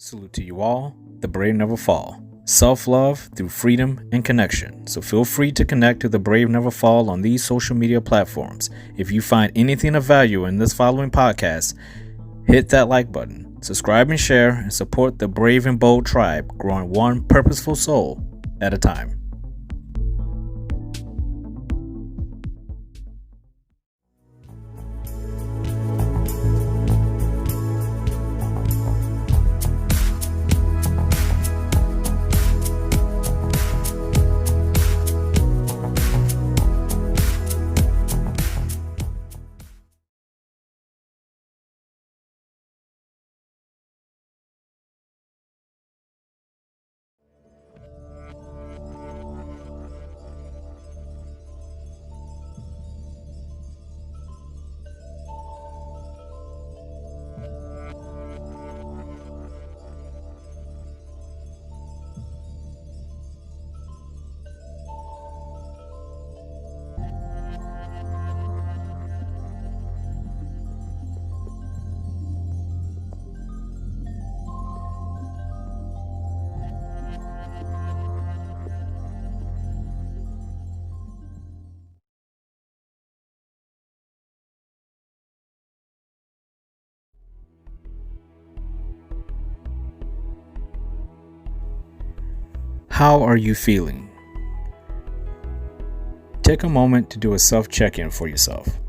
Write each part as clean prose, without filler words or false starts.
Salute to you all. The brave never fall. Self-love through freedom and connection. So feel free to connect to the brave never fall on these social media platforms. If you find anything of value in this following podcast, hit that like button, subscribe and share, and support the brave and bold tribe growing one purposeful soul at a time. How are you feeling? Take a moment to do a self-check-in for yourself.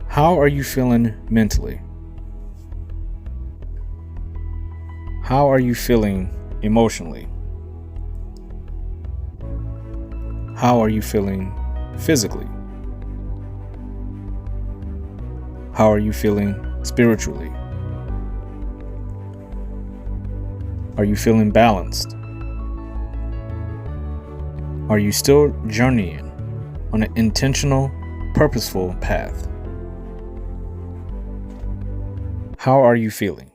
How are you feeling mentally? How are you feeling emotionally? How are you feeling physically? How are you feeling spiritually? Are you feeling balanced? Are you still journeying on an intentional, purposeful path? How are you feeling?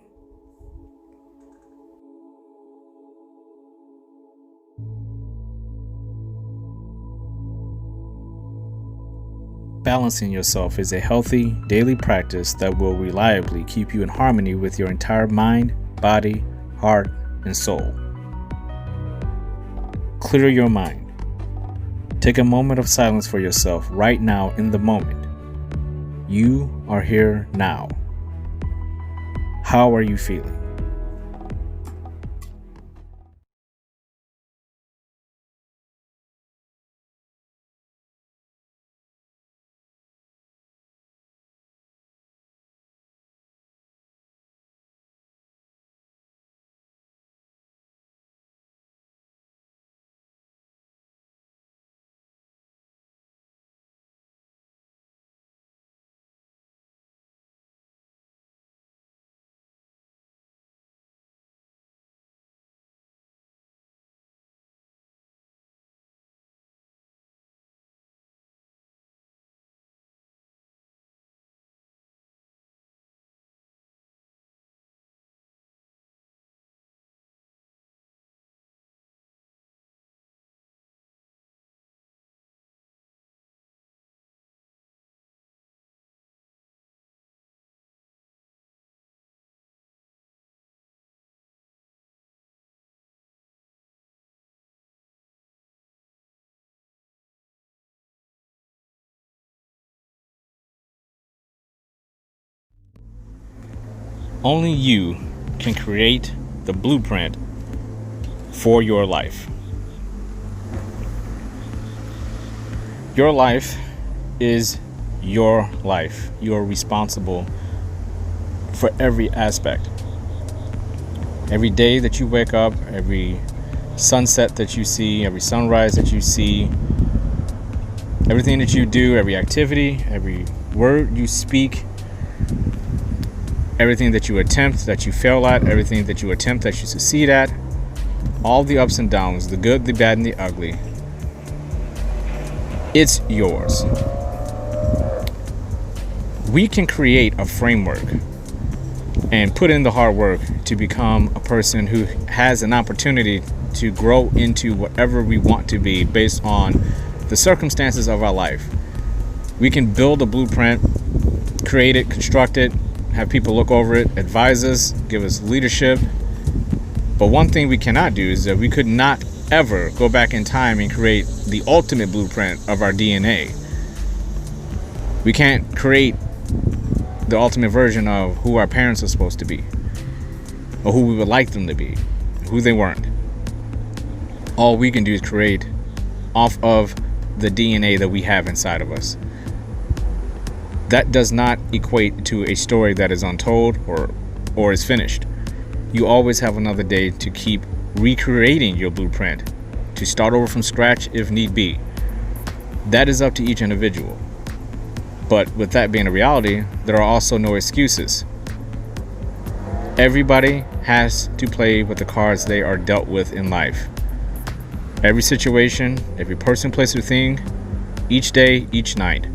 Balancing yourself is a healthy daily practice that will reliably keep you in harmony with your entire mind, body, heart, and soul. Clear your mind. Take a moment of silence for yourself right now in the moment. You are here now. How are you feeling? Only you can create the blueprint for your life. Your life is your life. You're responsible for every aspect. Every day that you wake up, every sunset that you see, every sunrise that you see, everything that you do, every activity, every word you speak, everything that you attempt, that you fail at, everything that you attempt, that you succeed at, all the ups and downs, the good, the bad, and the ugly, it's yours. We can create a framework and put in the hard work to become a person who has an opportunity to grow into whatever we want to be based on the circumstances of our life. We can build a blueprint, create it, construct it, have people look over it, advise us, give us leadership. But one thing we cannot do is that we could not ever go back in time and create the ultimate blueprint of our DNA. We can't create the ultimate version of who our parents are supposed to be, or who we would like them to be, who they weren't. All we can do is create off of the DNA that we have inside of us. That does not equate to a story that is untold or is finished. You always have another day to keep recreating your blueprint, to start over from scratch if need be. That is up to each individual. But with that being a reality, there are also no excuses. Everybody has to play with the cards they are dealt with in life. Every situation, every person, place, or thing, each day, each night.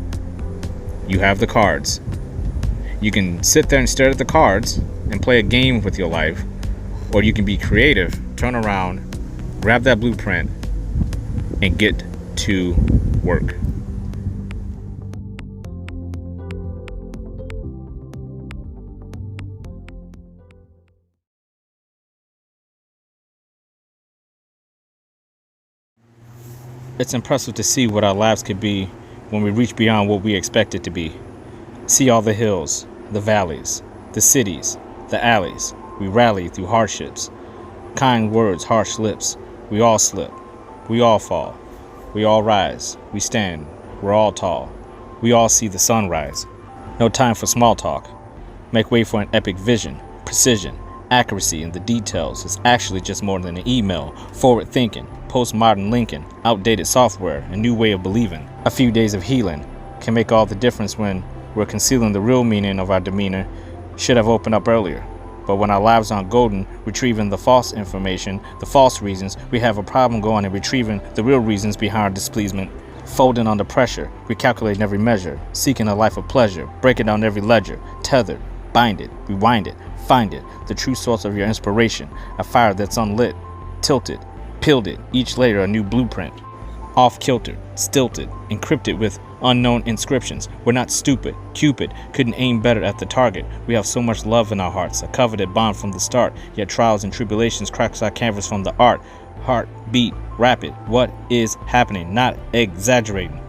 You have the cards. You can sit there and stare at the cards and play a game with your life, or you can be creative, turn around, grab that blueprint, and get to work. It's impressive to see what our lives could be when we reach beyond what we expect it to be. See all the hills, the valleys, the cities, the alleys. We rally through hardships. Kind words, harsh lips. We all slip. We all fall. We all rise. We stand. We're all tall. We all see the sunrise. No time for small talk. Make way for an epic vision, precision, accuracy in the details is actually just more than an email. Forward thinking, postmodern Lincoln, outdated software, a new way of believing. A few days of healing can make all the difference when we're concealing the real meaning of our demeanor. Should have opened up earlier. But when our lives aren't golden, retrieving the false information, the false reasons, we have a problem going and retrieving the real reasons behind our displeasement. Folding under pressure, recalculating every measure, seeking a life of pleasure, breaking down every ledger, tethered, bind it, rewind it, find it, the true source of your inspiration, a fire that's unlit, tilted, peeled it, each layer a new blueprint. Off-kiltered, stilted, encrypted with unknown inscriptions. We're not stupid. Cupid couldn't aim better at the target. We have so much love in our hearts, a coveted bond from the start, yet trials and tribulations cracks our canvas from the art. Heart, beat, rapid. What is happening? Not exaggerating.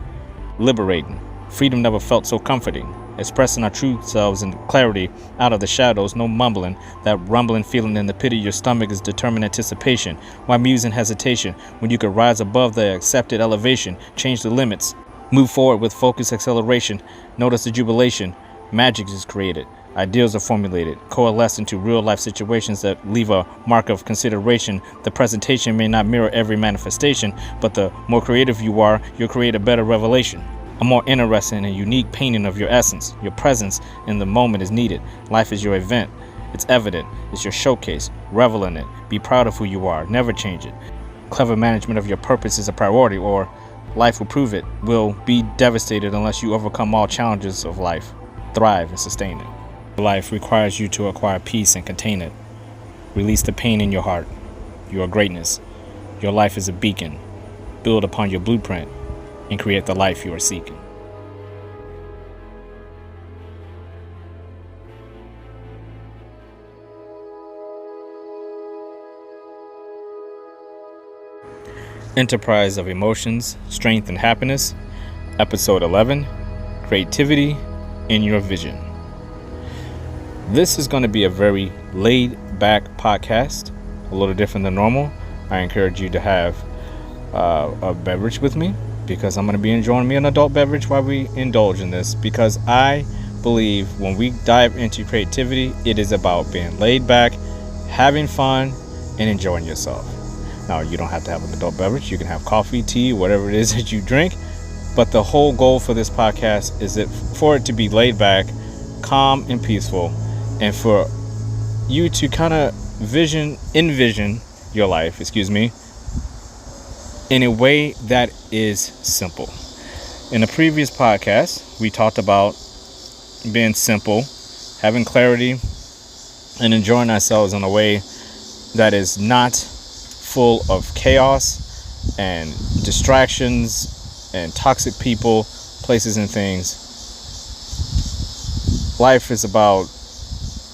Liberating. Freedom never felt so comforting. Expressing our true selves in clarity out of the shadows, no mumbling. That rumbling feeling in the pit of your stomach is determined anticipation. Why muse and hesitation when you could rise above the accepted elevation, change the limits, move forward with focused acceleration. Notice the jubilation. Magic is created. Ideals are formulated, coalesce into real life situations that leave a mark of consideration. The presentation may not mirror every manifestation, but the more creative you are, you'll create a better revelation. A more interesting and unique painting of your essence. Your presence in the moment is needed. Life is your event. It's evident. It's your showcase. Revel in it. Be proud of who you are. Never change it. Clever management of your purpose is a priority, or life will prove it will be devastated unless you overcome all challenges of life. Thrive and sustain it. Life requires you to acquire peace and contain it. Release the pain in your heart. Your greatness. Your life is a beacon. Build upon your blueprint and create the life you are seeking. Enterprise of Emotions, Strength and Happiness, Episode 11, Creativity in Your Vision. This is going to be a very laid-back podcast, a little different than normal. I encourage you to have a beverage with me, because I'm going to be enjoying me an adult beverage while we indulge in this, because I believe when we dive into creativity, it is about being laid back, having fun, and enjoying yourself. Now, you don't have to have an adult beverage. You can have coffee, tea, whatever it is that you drink. But the whole goal for this podcast is for it to be laid back, calm, and peaceful, and for you to kind of envision your life, in a way that is simple. In the previous podcast, we talked about being simple, having clarity, and enjoying ourselves in a way that is not full of chaos and distractions and toxic people, places, and things. Life is about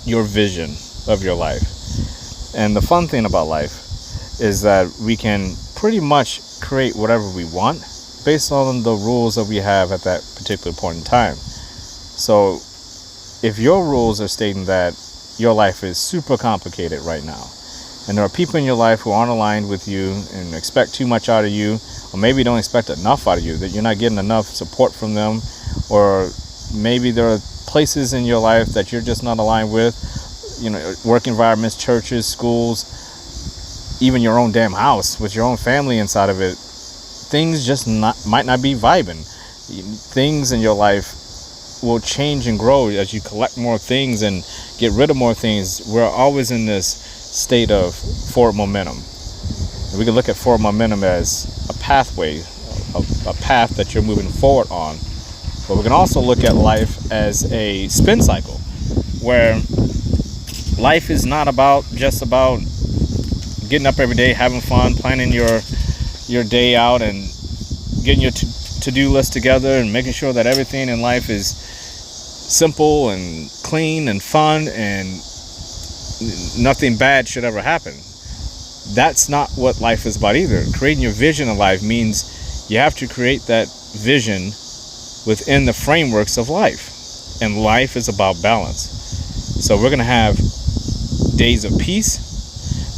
your vision of your life. And the fun thing about life is that we can pretty much create whatever we want based on the rules that we have at that particular point in time. So if your rules are stating that your life is super complicated right now, and there are people in your life who aren't aligned with you and expect too much out of you, or maybe don't expect enough out of you, that you're not getting enough support from them, or maybe there are places in your life that you're just not aligned with, work environments, churches, schools, even your own damn house with your own family inside of it. Things just might not be vibing. Things in your life will change and grow as you collect more things and get rid of more things. We're always in this state of forward momentum. We can look at forward momentum as a pathway, a path that you're moving forward on. But we can also look at life as a spin cycle, where life is not just about getting up every day, having fun, planning your day out, and getting your to-do list together, and making sure that everything in life is simple and clean and fun, and nothing bad should ever happen. That's not what life is about either. Creating your vision of life means you have to create that vision within the frameworks of life. And life is about balance. So we're going to have days of peace,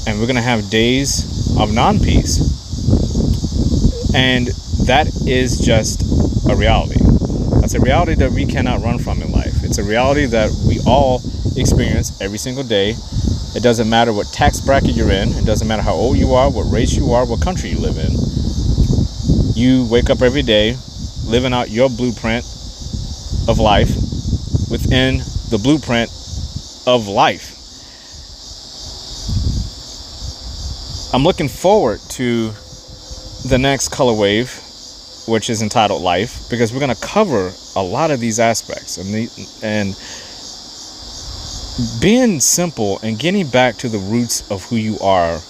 and we're going to have days of non-peace. And that is just a reality. That's a reality that we cannot run from in life. It's a reality that we all experience every single day. It doesn't matter what tax bracket you're in. It doesn't matter how old you are, what race you are, what country you live in. You wake up every day living out your blueprint of life within the blueprint of life. I'm looking forward to the next color wave, which is entitled Life, because we're going to cover a lot of these aspects and being simple and getting back to the roots of who you are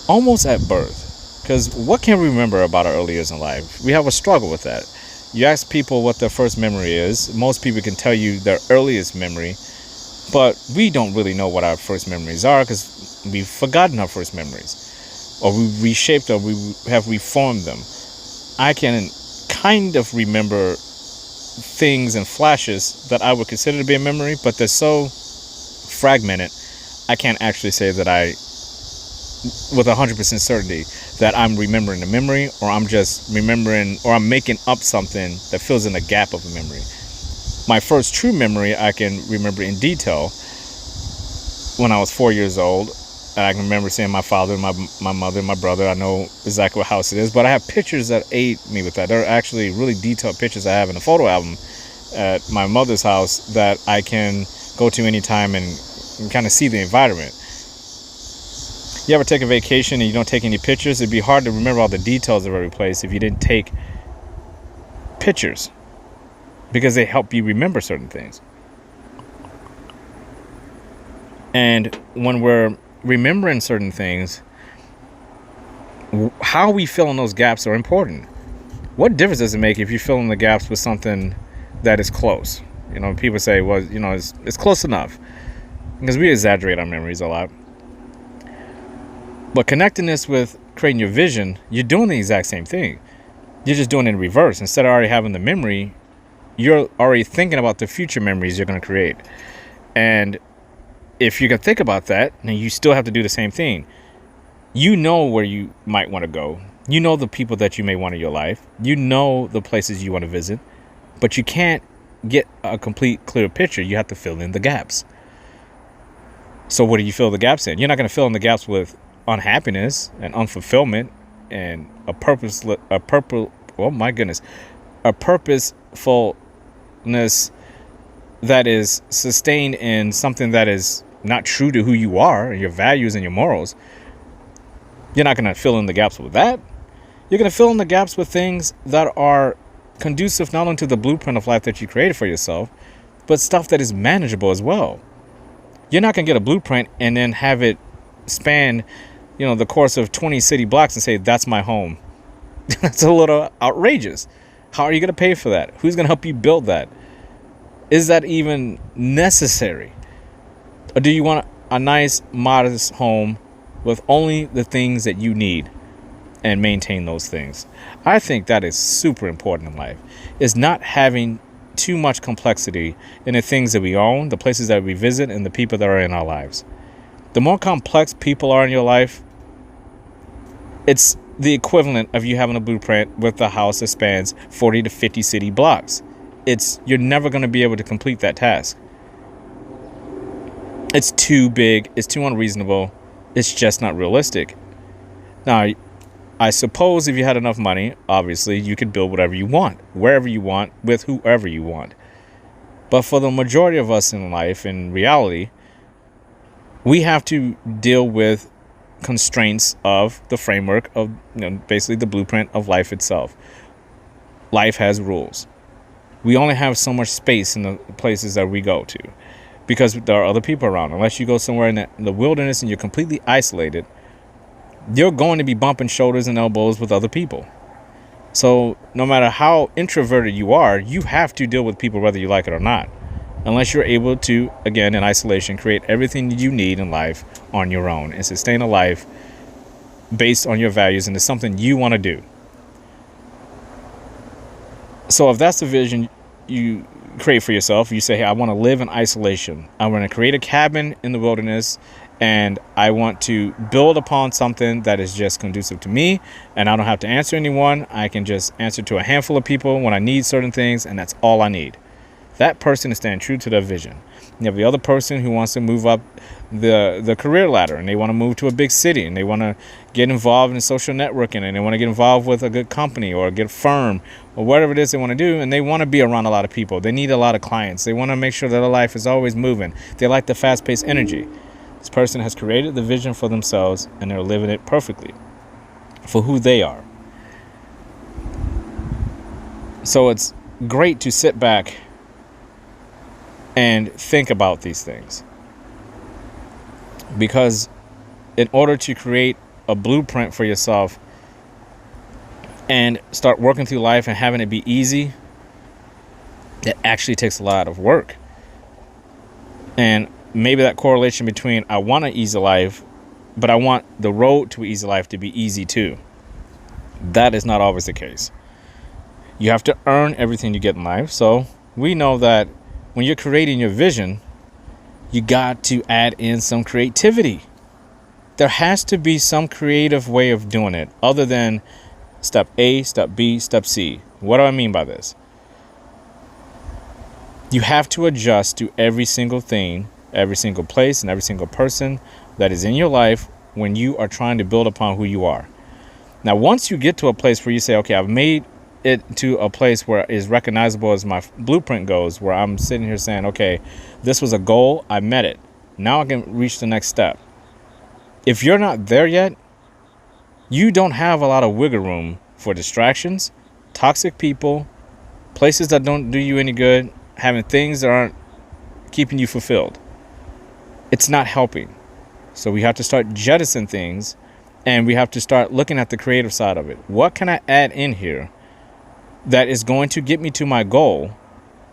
almost at birth. Because what can we remember about our early years in life? We have a struggle with that. You ask people what their first memory is. Most people can tell you their earliest memory, but we don't really know what our first memories are because we've forgotten our first memories, or we reshaped, or we have reformed them. I can kind of remember things and flashes that I would consider to be a memory, but they're so fragmented, I can't actually say that I, with 100% certainty, that I'm remembering a memory, or I'm just remembering, or I'm making up something that fills in a gap of a memory. My first true memory I can remember in detail when I was 4 years old. And I can remember seeing my father, my mother, my brother. I know exactly what house it is, but I have pictures that aid me with that. There are actually really detailed pictures I have in a photo album at my mother's house that I can go to anytime and kind of see the environment. You ever take a vacation and you don't take any pictures? It'd be hard to remember all the details of every place if you didn't take pictures, because they help you remember certain things. And when we're remembering certain things, how we fill in those gaps are important. What difference does it make if you fill in the gaps with something that is close? People say, well, it's close enough, because we exaggerate our memories a lot. But connecting this with creating your vision, you're doing the exact same thing. You're just doing it in reverse. Instead of already having the memory, you're already thinking about the future memories you're going to create. And if you can think about that, then you still have to do the same thing. You know where you might want to go. You know the people that you may want in your life. You know the places you want to visit. But you can't get a complete, clear picture. You have to fill in the gaps. So what do you fill the gaps in? You're not going to fill in the gaps with unhappiness and unfulfillment and a purposefulness that is sustained in something that is not true to who you are and your values and your morals. You're not going to fill in the gaps with that. You're going to fill in the gaps with things that are conducive not only to the blueprint of life that you created for yourself, but stuff that is manageable as well. You're not going to get a blueprint and then have it span, the course of 20 city blocks and say, that's my home. That's a little outrageous. How are you going to pay for that? Who's going to help you build that? Is that even necessary? Or do you want a nice, modest home with only the things that you need and maintain those things? I think that is super important in life, is not having too much complexity in the things that we own, the places that we visit, and the people that are in our lives. The more complex people are in your life, it's the equivalent of you having a blueprint with a house that spans 40 to 50 city blocks. You're never going to be able to complete that task. It's too big. It's too unreasonable. It's just not realistic. Now, I suppose if you had enough money, obviously, you could build whatever you want, wherever you want, with whoever you want. But for the majority of us in life, in reality, we have to deal with constraints of the framework of, basically the blueprint of life itself. Life has rules. We only have so much space in the places that we go to because there are other people around. Unless you go somewhere in the wilderness and you're completely isolated, you're going to be bumping shoulders and elbows with other people. So no matter how introverted you are, you have to deal with people whether you like it or not. Unless you're able to, again, in isolation, create everything you need in life on your own and sustain a life based on your values and it's something you want to do. So if that's the vision you create for yourself, you say, hey, I want to live in isolation. I want to create a cabin in the wilderness and I want to build upon something that is just conducive to me and I don't have to answer anyone. I can just answer to a handful of people when I need certain things and that's all I need. That person is staying true to their vision. You have the other person who wants to move up the career ladder and they want to move to a big city and they want to get involved in social networking and they want to get involved with a good company or a good firm or whatever it is they want to do, and they want to be around a lot of people. They need a lot of clients. They want to make sure that their life is always moving. They like the fast-paced energy. This person has created the vision for themselves and they're living it perfectly for who they are. So it's great to sit back and think about these things, because in order to create a blueprint for yourself and start working through life and having it be easy, it actually takes a lot of work. And maybe that correlation between I want an easy life, but I want the road to an easy life to be easy too. That is not always the case. You have to earn everything you get in life. So we know that when you're creating your vision, you got to add in some creativity. There has to be some creative way of doing it other than step A, step B, step C. What do I mean by this? You have to adjust to every single thing, every single place, and every single person that is in your life when you are trying to build upon who you are. Now, once you get to a place where you say, okay, I've made it to a place where it is recognizable as my blueprint goes, where I'm sitting here saying, okay, this was a goal, I met it. Now I can reach the next step. If you're not there yet, you don't have a lot of wiggle room for distractions, toxic people, places that don't do you any good, having things that aren't keeping you fulfilled. It's not helping. So we have to start jettisoning things and we have to start looking at the creative side of it. What can I add in here that is going to get me to my goal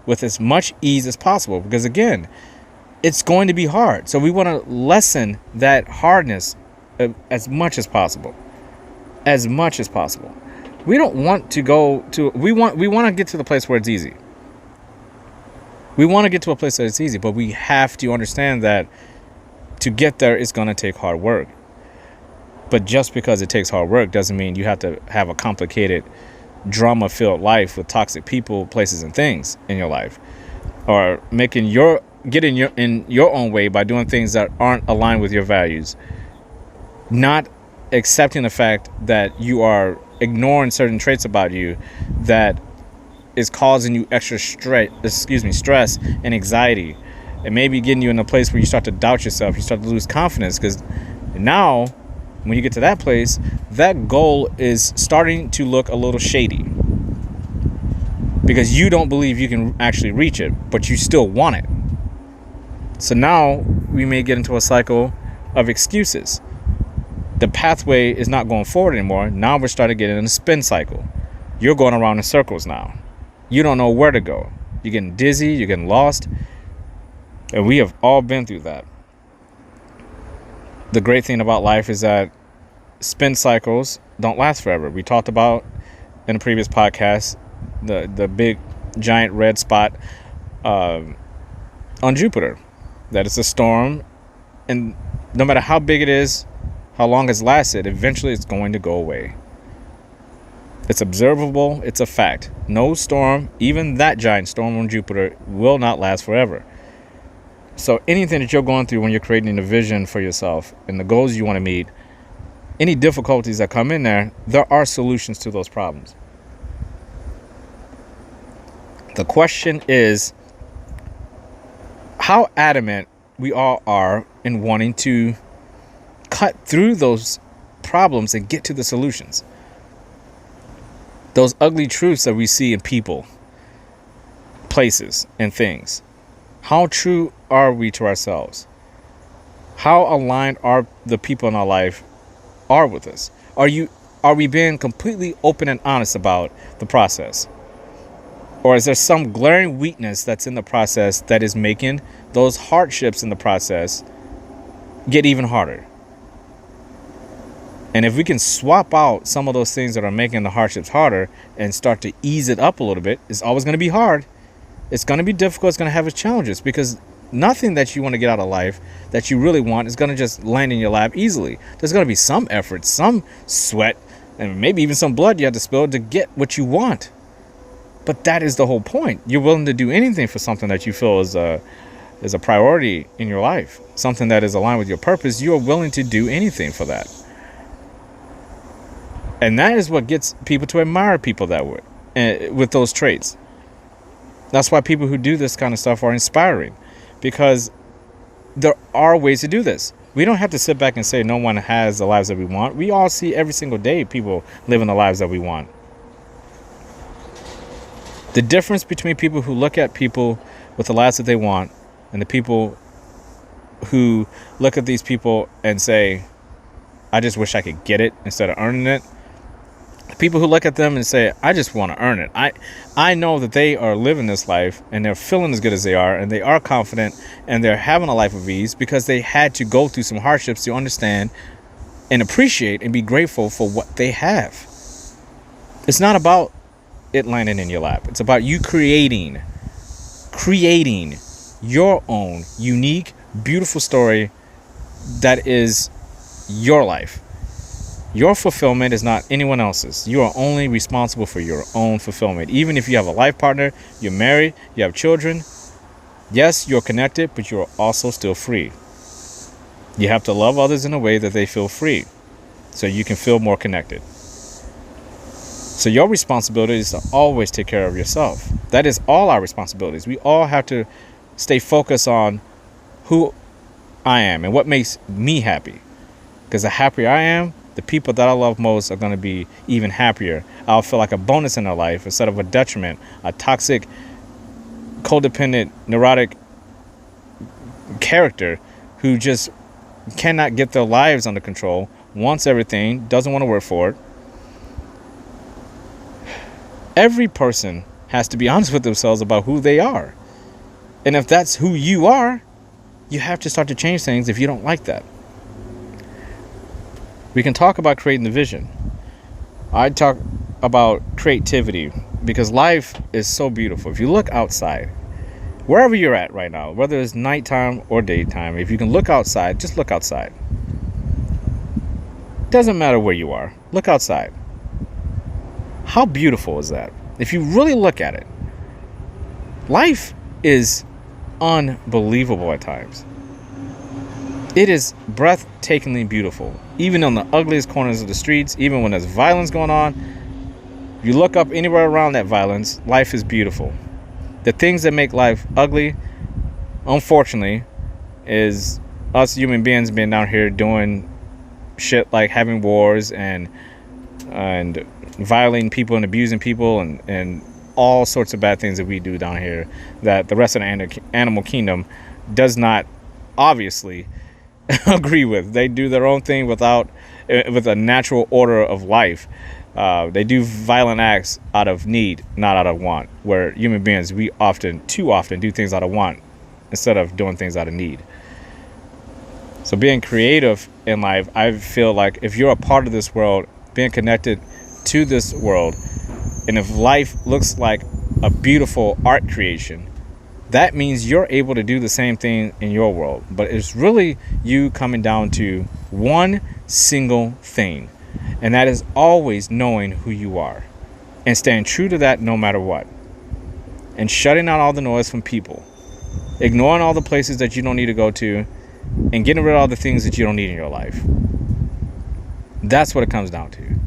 with as much ease as possible? Because again, it's going to be hard. So we want to lessen that hardness as much as possible. As much as possible. We don't want to go to, we want to get to the place where it's easy. We want to get to a place that it's easy, but we have to understand that to get there, it's going to take hard work. But just because it takes hard work doesn't mean you have to have a complicated, drama-filled life with toxic people, places, and things in your life, or getting in your own way by doing things that aren't aligned with your values, not accepting the fact that you are ignoring certain traits about you that is causing you extra stress and anxiety, and maybe getting you in a place where you start to doubt yourself, you start to lose confidence, because now when you get to that place, that goal is starting to look a little shady because you don't believe you can actually reach it, but you still want it. So now we may get into a cycle of excuses. The pathway is not going forward anymore. Now we're starting to get in a spin cycle. You're going around in circles now. You don't know where to go. You're getting dizzy, you're getting lost. And we have all been through that. The great thing about life is that spin cycles don't last forever. We talked about in a previous podcast the big giant red spot on Jupiter. That it's a storm, and no matter how big it is, how long it's lasted, eventually it's going to go away. It's observable, it's a fact. No storm, even that giant storm on Jupiter, will not last forever. So anything that you're going through when you're creating a vision for yourself and the goals you want to meet, any difficulties that come in there are solutions to those problems. The question is how adamant we all are in wanting to cut through those problems and get to the solutions. Those ugly truths that we see in people, places, and things. How true are we to ourselves? How aligned are the people in our life are with us? Are we being completely open and honest about the process? Or is there some glaring weakness that's in the process that is making those hardships in the process get even harder? And if we can swap out some of those things that are making the hardships harder and start to ease it up a little bit, it's always going to be hard. It's going to be difficult. It's going to have its challenges, because nothing that you want to get out of life that you really want is going to just land in your lap easily. There's going to be some effort, some sweat, and maybe even some blood you have to spill to get what you want. But that is the whole point. You're willing to do anything for something that you feel is a priority in your life, something that is aligned with your purpose. You are willing to do anything for that. And that is what gets people to admire people that way, with those traits. That's why people who do this kind of stuff are inspiring, because there are ways to do this. We don't have to sit back and say no one has the lives that we want. We all see every single day people living the lives that we want. The difference between people who look at people with the lives that they want and the people who look at these people and say, I just wish I could get it instead of earning it. People who look at them and say, I just want to earn it. I know that they are living this life and they're feeling as good as they are, and they are confident and they're having a life of ease because they had to go through some hardships to understand and appreciate and be grateful for what they have. It's not about it landing in your lap. It's about you creating your own unique, beautiful story that is your life. Your fulfillment is not anyone else's. You are only responsible for your own fulfillment. Even if you have a life partner, you're married, you have children. Yes, you're connected, but you're also still free. You have to love others in a way that they feel free, so you can feel more connected. So your responsibility is to always take care of yourself. That is all our responsibilities. We all have to stay focused on who I am and what makes me happy. Because the happier I am, the people that I love most are going to be even happier. I'll feel like a bonus in their life instead of a detriment, a toxic, codependent, neurotic character who just cannot get their lives under control, wants everything, doesn't want to work for it. Every person has to be honest with themselves about who they are. And if that's who you are, you have to start to change things if you don't like that. We can talk about creating the vision. I talk about creativity because life is so beautiful. If you look outside, wherever you're at right now, whether it's nighttime or daytime, if you can look outside, just look outside. Doesn't matter where you are. Look outside. How beautiful is that? If you really look at it, life is unbelievable at times. It is breathtakingly beautiful. Even on the ugliest corners of the streets, even when there's violence going on, you look up anywhere around that violence, life is beautiful. The things that make life ugly, unfortunately, is us human beings being down here doing shit like having wars and violating people and abusing people and all sorts of bad things that we do down here that the rest of the animal kingdom does not obviously agree with. They do their own thing with a natural order of life. They do violent acts out of need, not out of want, where human beings, we too often do things out of want instead of doing things out of need. So being creative in life, I feel like if you're a part of this world, being connected to this world, and if life looks like a beautiful art creation, that means you're able to do the same thing in your world. But it's really you coming down to one single thing, and that is always knowing who you are and staying true to that no matter what, and shutting out all the noise from people, ignoring all the places that you don't need to go to, and getting rid of all the things that you don't need in your life. That's what it comes down to.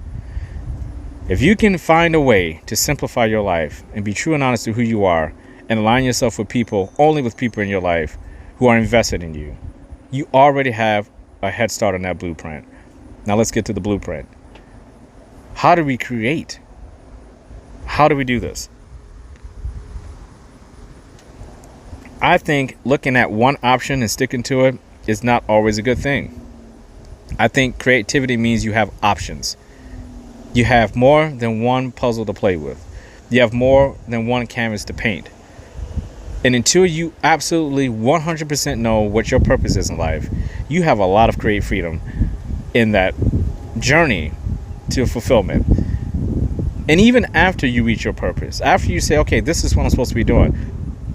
If you can find a way to simplify your life and be true and honest to who you are, and align yourself with people, only with people in your life who are invested in you, you already have a head start on that blueprint. Now let's get to the blueprint. How do we create? How do we do this? I think looking at one option and sticking to it is not always a good thing. I think creativity means you have options. You have more than one puzzle to play with. You have more than one canvas to paint. And until you absolutely 100% know what your purpose is in life, you have a lot of creative freedom in that journey to fulfillment. And even after you reach your purpose, after you say, okay, this is what I'm supposed to be doing,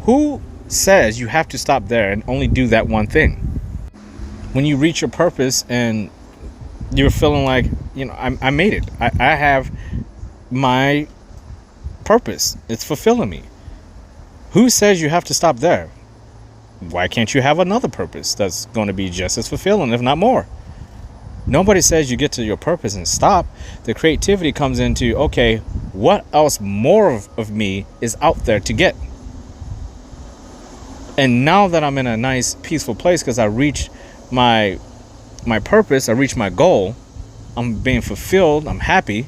who says you have to stop there and only do that one thing? When you reach your purpose and you're feeling like, I made it. I have my purpose. It's fulfilling me. Who says you have to stop there? Why can't you have another purpose that's going to be just as fulfilling, if not more? Nobody says you get to your purpose and stop. The creativity comes into, okay, what else more of me is out there to get? And now that I'm in a nice, peaceful place because I reached my purpose, I reached my goal, I'm being fulfilled, I'm happy.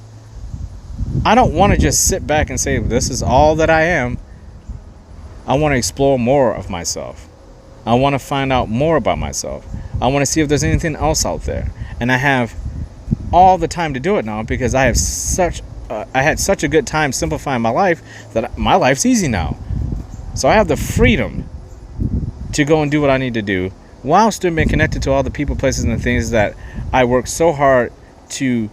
I don't want to just sit back and say, this is all that I am. I want to explore more of myself. I want to find out more about myself. I want to see if there's anything else out there. And I have all the time to do it now because I had such a good time simplifying my life that my life's easy now. So I have the freedom to go and do what I need to do while still being connected to all the people, places, and the things that I work so hard to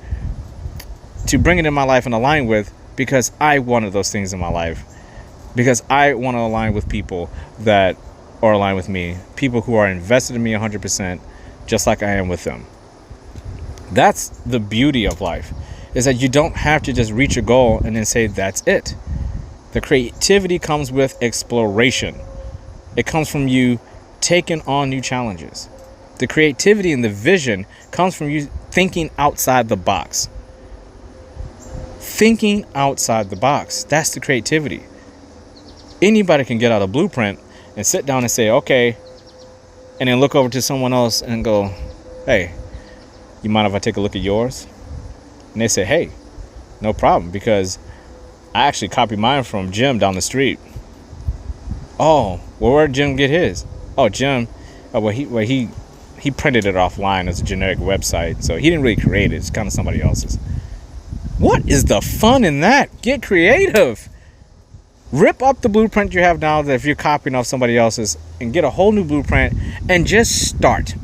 bring it in my life and align with, because I wanted those things in my life. Because I want to align with people that are aligned with me. People who are invested in me 100%, just like I am with them. That's the beauty of life, is that you don't have to just reach a goal and then say, that's it. The creativity comes with exploration. It comes from you taking on new challenges. The creativity and the vision comes from you thinking outside the box. Thinking outside the box. That's the creativity. Anybody can get out a blueprint and sit down and say, okay, and then look over to someone else and go, hey, you mind if I take a look at yours? And they say, hey, no problem, because I actually copied mine from Jim down the street. Oh, well, where'd Jim get his? Oh, Jim, he printed it offline as a generic website, so he didn't really create it. It's kind of somebody else's. What is the fun in that? Get creative. Rip up the blueprint you have now that if you're copying off somebody else's, and get a whole new blueprint and just start.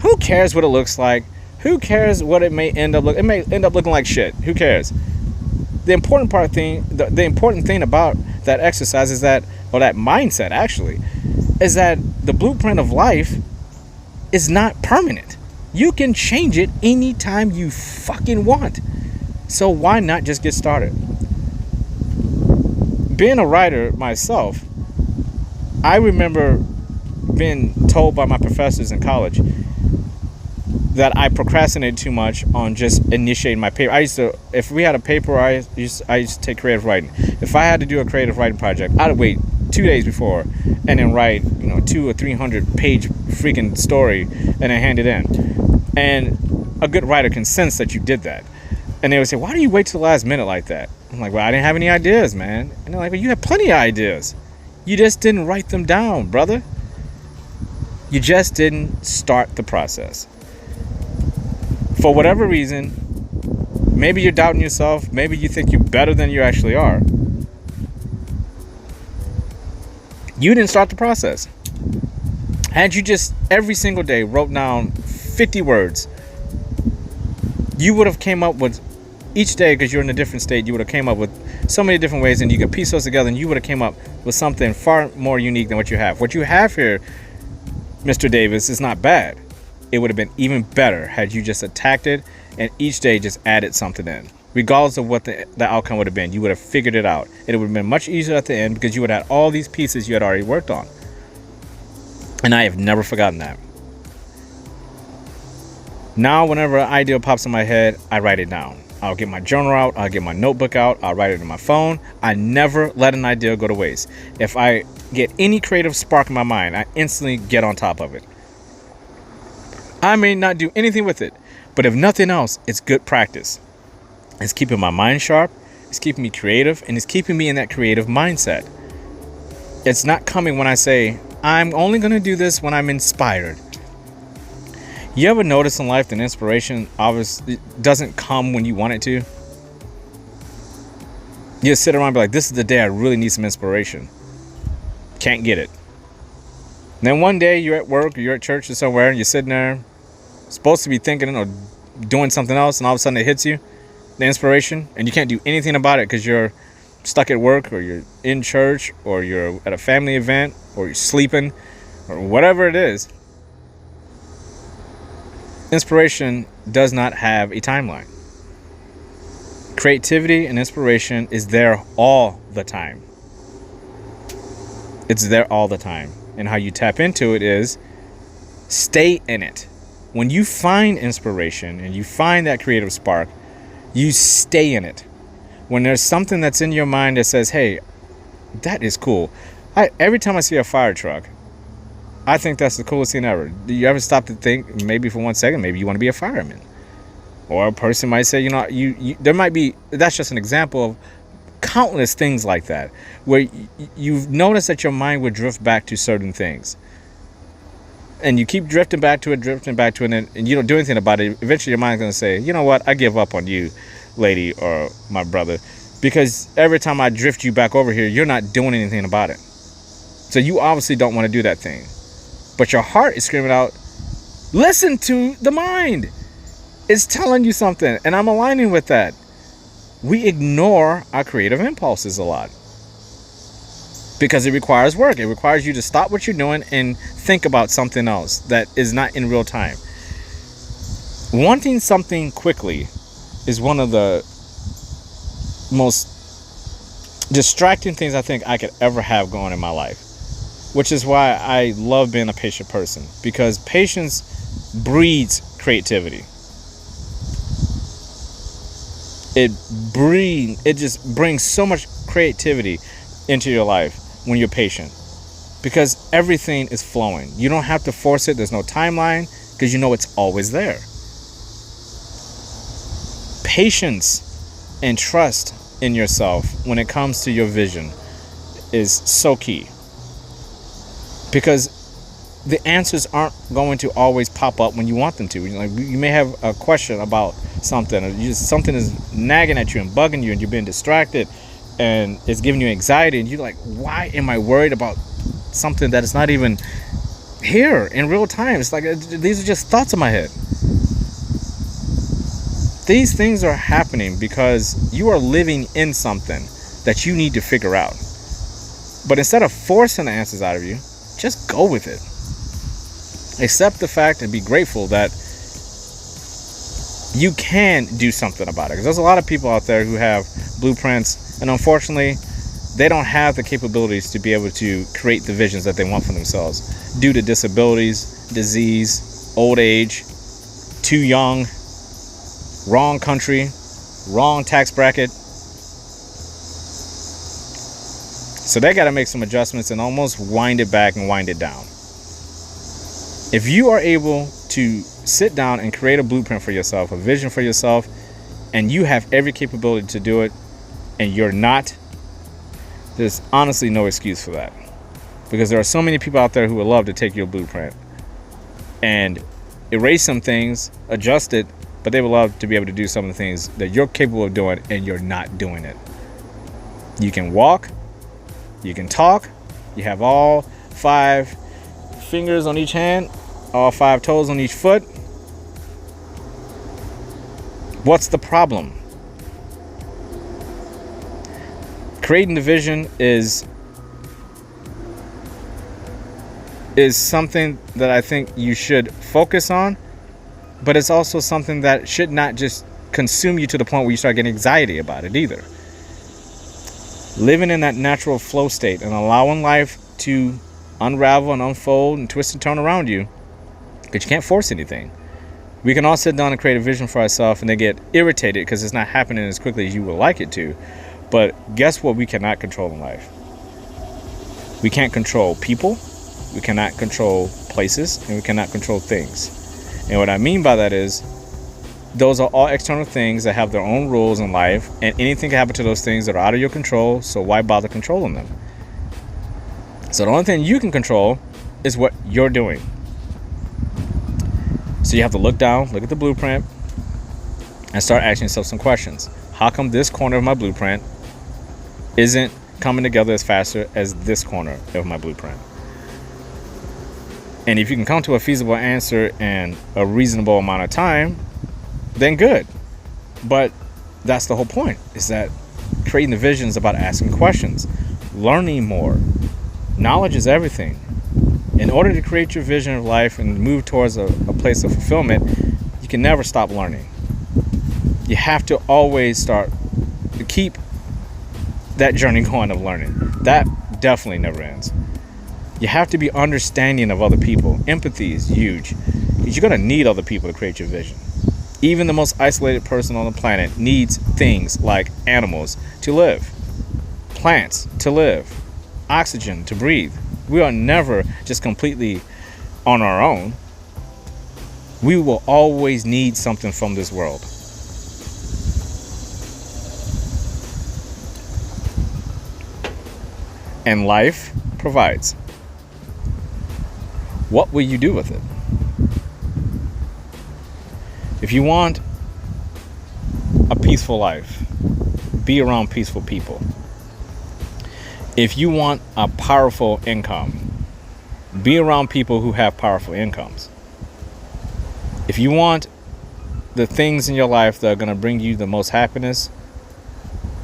Who cares what it looks like? Who cares what it may end up looking? It may end up looking like shit. Who cares? The important thing about that exercise is that, or that mindset actually, is that the blueprint of life is not permanent. You can change it anytime you fucking want. So why not just get started? Being a writer myself, I remember being told by my professors in college that I procrastinated too much on just initiating my paper. If we had a paper, I used to take creative writing. If I had to do a creative writing project, I'd wait 2 days before and then write, 200 or 300 page freaking story and then hand it in. And a good writer can sense that you did that. And they would say, why do you wait till the last minute like that? I'm like, well, I didn't have any ideas, man. And they're like, well, you had plenty of ideas. You just didn't write them down, brother. You just didn't start the process. For whatever reason, maybe you're doubting yourself. Maybe you think you're better than you actually are. You didn't start the process. Had you just every single day wrote down 50 words, you would have came up with each day, because you're in a different state, you would have came up with so many different ways, and you could piece those together, and you would have came up with something far more unique than what you have. What you have here, Mr. Davis, is not bad. It would have been even better had you just attacked it and each day just added something in. Regardless of what the outcome would have been, you would have figured it out. And it would have been much easier at the end, because you would have had all these pieces you had already worked on. And I have never forgotten that. Now, whenever an idea pops in my head, I write it down. I'll get my journal out. I'll get my notebook out. I'll write it in my phone. I never let an idea go to waste. If I get any creative spark in my mind, I instantly get on top of it. I may not do anything with it, but if nothing else, it's good practice. It's keeping my mind sharp. It's keeping me creative, and it's keeping me in that creative mindset. It's not coming when I say, I'm only going to do this when I'm inspired. You ever notice in life that inspiration obviously doesn't come when you want it to? You just sit around and be like, this is the day I really need some inspiration. Can't get it. And then one day you're at work or you're at church or somewhere, and you're sitting there supposed to be thinking or doing something else, and all of a sudden it hits you, the inspiration, and you can't do anything about it because you're stuck at work, or you're in church, or you're at a family event, or you're sleeping, or whatever it is. Inspiration does not have a timeline. Creativity and inspiration is there all the time. It's there all the time. And how you tap into it is stay in it. When you find inspiration and you find that creative spark, you stay in it. When there's something that's in your mind that says, hey, that is cool. Every time I see a fire truck, I think that's the coolest thing ever. Do you ever stop to think, maybe for 1 second, maybe you want to be a fireman? Or a person might say, there might be, that's just an example of countless things like that, where you've noticed that your mind would drift back to certain things. And you keep drifting back to it, and you don't do anything about it. Eventually your mind's going to say, you know what, I give up on you, lady or my brother, because every time I drift you back over here, you're not doing anything about it. So you obviously don't want to do that thing. But your heart is screaming out, listen to the mind. It's telling you something, and I'm aligning with that. We ignore our creative impulses a lot because it requires work. It requires you to stop what you're doing and think about something else that is not in real time. Wanting something quickly is one of the most distracting things I think I could ever have going in my life, which is why I love being a patient person, because patience breeds creativity. It just brings so much creativity into your life when you're patient, because everything is flowing. You don't have to force it. There's no timeline, because you know it's always there. Patience and trust in yourself when it comes to your vision is so key, because the answers aren't going to always pop up when you want them to. Like, you may have a question about something, or something is nagging at you and bugging you, and you're being distracted, and it's giving you anxiety, and you're like, why am I worried about something that is not even here in real time? It's like, these are just thoughts in my head. These things are happening because you are living in something that you need to figure out. But instead of forcing the answers out of you, just go with it. Accept the fact and be grateful that you can do something about it. Because there's a lot of people out there who have blueprints, and unfortunately, they don't have the capabilities to be able to create the visions that they want for themselves due to disabilities, disease, old age, too young, wrong country, wrong tax bracket. So they got to make some adjustments and almost wind it back and wind it down. If you are able to sit down and create a blueprint for yourself, a vision for yourself, and you have every capability to do it, and you're not, there's honestly no excuse for that. Because there are so many people out there who would love to take your blueprint and erase some things, adjust it, but they would love to be able to do some of the things that you're capable of doing, and you're not doing it. You can walk, you can talk, you have all 5 fingers on each hand, all 5 toes on each foot. What's the problem? Creating the vision is something that I think you should focus on, but it's also something that should not just consume you to the point where you start getting anxiety about it either. Living in that natural flow state and allowing life to unravel and unfold and twist and turn around you, because you can't force anything. We can all sit down and create a vision for ourselves and then get irritated because it's not happening as quickly as you would like it to. But guess what we cannot control in life? We can't control people, we cannot control places, and we cannot control things. And what I mean by that is, those are all external things that have their own rules in life, and anything can happen to those things that are out of your control, so why bother controlling them? So the only thing you can control is what you're doing. So you have to look down, look at the blueprint, and start asking yourself some questions. How come this corner of my blueprint isn't coming together as faster as this corner of my blueprint? And if you can come to a feasible answer in a reasonable amount of time, then good. But that's the whole point, is that creating the vision is about asking questions, learning more. Knowledge is everything. In order to create your vision of life and move towards a place of fulfillment, you can never stop learning. You have to always start to keep that journey going of learning. That definitely never ends. You have to be understanding of other people. Empathy is huge. You're going to need other people to create your vision. Even the most isolated person on the planet needs things like animals to live, plants to live, oxygen to breathe. We are never just completely on our own. We will always need something from this world. And life provides. What will you do with it? If you want a peaceful life, be around peaceful people. If you want a powerful income, be around people who have powerful incomes. If you want the things in your life that are going to bring you the most happiness,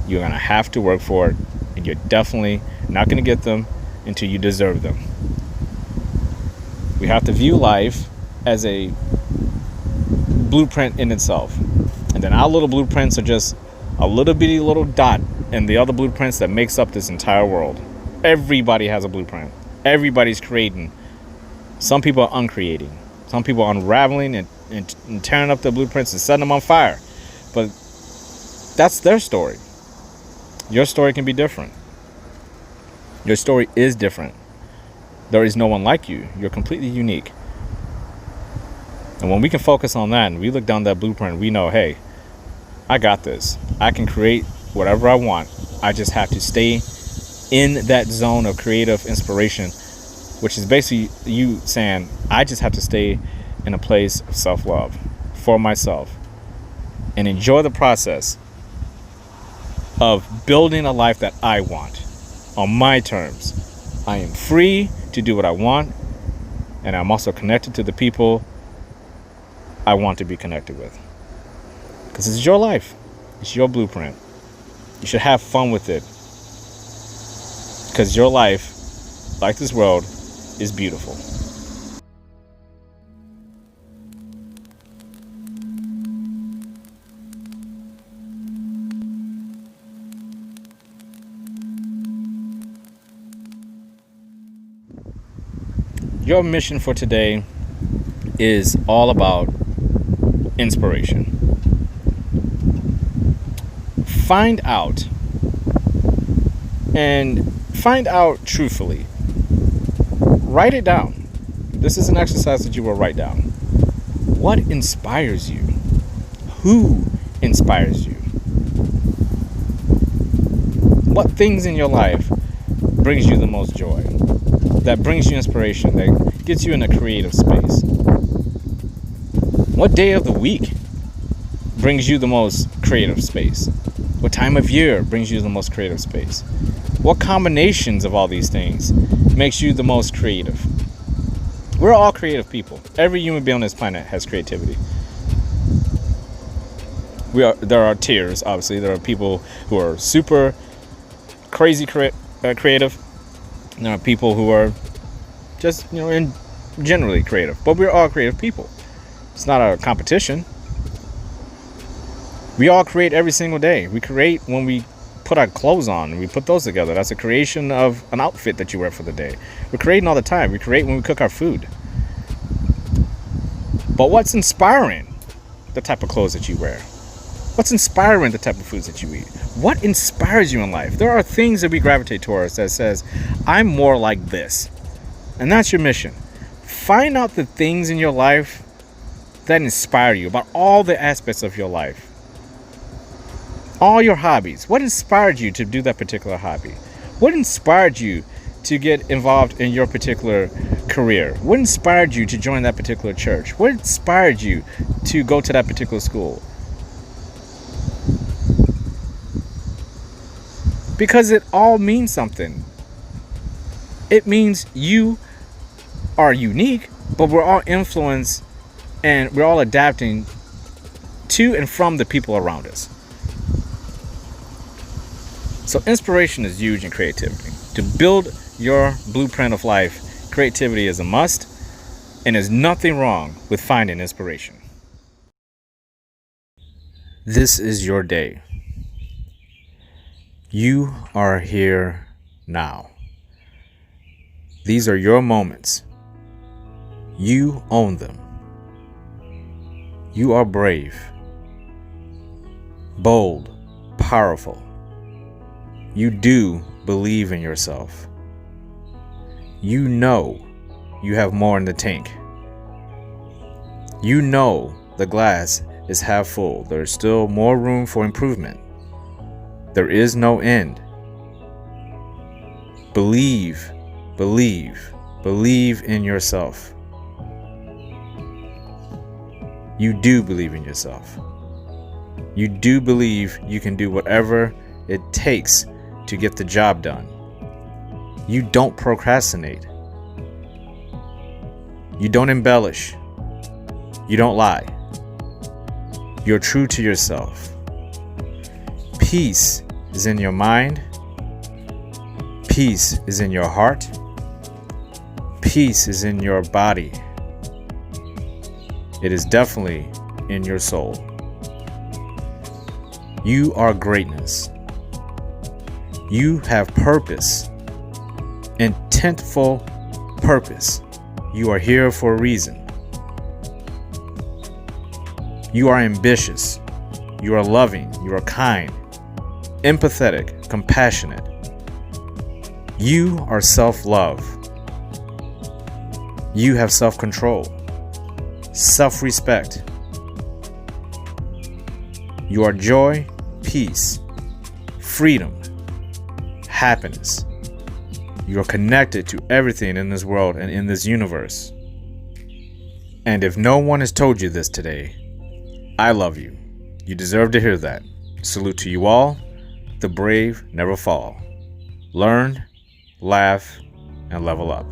you're going to have to work for it, and you're definitely not going to get them until you deserve them. We have to view life as a blueprint in itself, and then our little blueprints are just a little bitty little dot in the other blueprints that makes up this entire world. Everybody has a blueprint. Everybody's creating. Some people are uncreating. Some people are unraveling and tearing up the blueprints and setting them on fire. But that's their story. Your story can be different. Your story is different. There is no one like you. You're completely unique. And when we can focus on that and we look down that blueprint, we know, hey, I got this. I can create whatever I want. I just have to stay in that zone of creative inspiration, which is basically you saying, I just have to stay in a place of self-love for myself and enjoy the process of building a life that I want on my terms. I am free to do what I want, and I'm also connected to the people I want to be connected with. Because it's your life. It's your blueprint. You should have fun with it. Because your life, like this world, is beautiful. Your mission for today is all about inspiration. Find out truthfully. Write it down. This is an exercise that you will write down. What inspires you? Who inspires you? What things in your life brings you the most joy? That brings you inspiration, that gets you in a creative space? What day of the week brings you the most creative space? What time of year brings you the most creative space? What combinations of all these things makes you the most creative? We're all creative people. Every human being on this planet has creativity. There are tiers, obviously. There are people who are super crazy creative. And there are people who are just, generally creative. But we're all creative people. It's not a competition. We all create every single day. We create when we put our clothes on and we put those together. That's a creation of an outfit that you wear for the day. We're creating all the time. We create when we cook our food. But what's inspiring the type of clothes that you wear? What's inspiring the type of foods that you eat? What inspires you in life? There are things that we gravitate towards that says, I'm more like this. And that's your mission. Find out the things in your life that inspire you about all the aspects of your life. All your hobbies. What inspired you to do that particular hobby? What inspired you to get involved in your particular career? What inspired you to join that particular church? What inspired you to go to that particular school? Because it all means something. It means you are unique, but we're all influenced and we're all adapting to and from the people around us. So inspiration is huge in creativity. To build your blueprint of life, creativity is a must, and there's nothing wrong with finding inspiration. This is your day. You are here now. These are your moments. You own them. You are brave, bold, powerful. You do believe in yourself. You know you have more in the tank. You know the glass is half full. There is still more room for improvement. There is no end. Believe, believe, believe in yourself. You do believe in yourself. You do believe you can do whatever it takes to get the job done. You don't procrastinate. You don't embellish. You don't lie. You're true to yourself. Peace is in your mind. Peace is in your heart. Peace is in your body. It is definitely in your soul. You are greatness. You have purpose, intentful purpose. You are here for a reason. You are ambitious. You are loving. You are kind, empathetic, compassionate. You are self-love. You have self-control, self-respect. You are joy, peace, freedom, happiness. You are connected to everything in this world and in this universe. And if no one has told you this today, I love you. You deserve to hear that. Salute to you all. The brave never fall. Learn, laugh, and level up.